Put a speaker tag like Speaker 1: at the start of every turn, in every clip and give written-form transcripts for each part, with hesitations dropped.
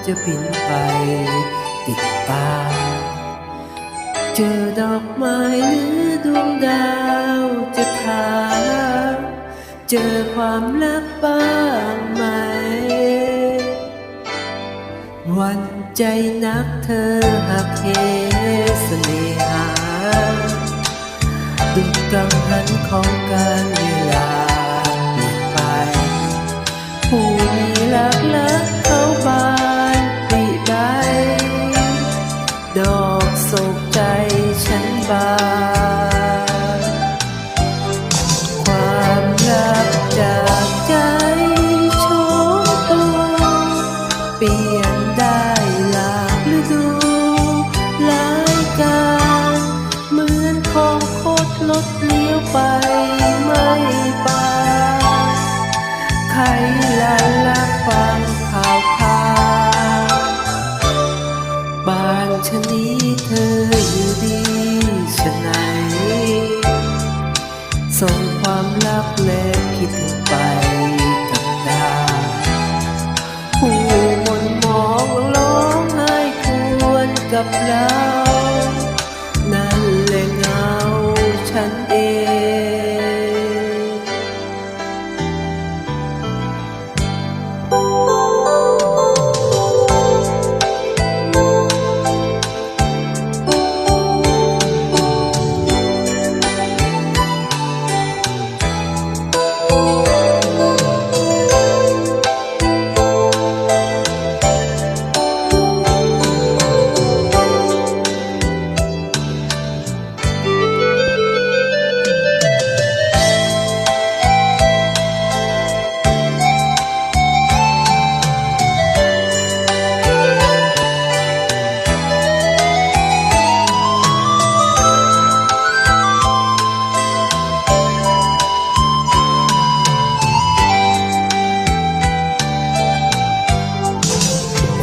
Speaker 1: จะบินไปติดตามเจอดอกไม้หรือดวงดาวจะถามเจอความรักบ้างไหมหวั่นใจนักเธอหากเหเสน่หาดุจกังหันของการเวลาเปลี่ยนไปผู้มีรักเขาบานปริใบดอกโศกใจฉันบานความรักจากใจโชว์ตัวเปลี่ยนได้หลากฤดูหลายการเหมือนของโคตรลดเลี้ยวไปไม่บานใครละลักฟังข่าวบ้านชะนี้เธออยู่ดีฉะไหนส่งความรักและคิดถึงไปกับดาวผู้มนมองร้องไห้ควรกับเรานั่นแหละเงาฉันเอง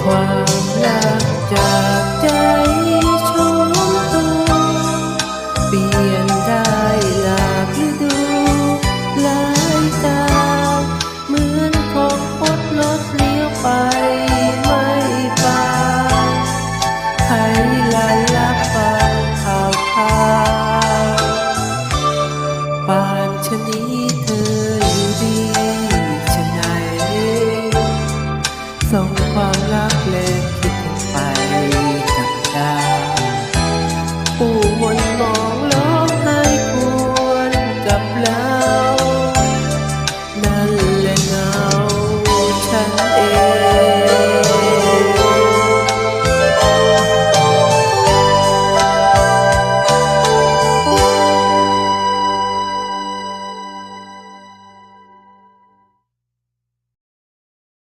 Speaker 1: ความรักจากใจชมตัวเปลี่ยนได้หลากฤดูหลายตาเหมือนของพดรถเลี้ยวไปไม่บานใครละลักฟังข่าวบ้านชะนี้เธออยู่ดีฉะไหนส่งความรักและคิดถึงไปกับดาวผู้มนมองร้องไห้ควรกับเรา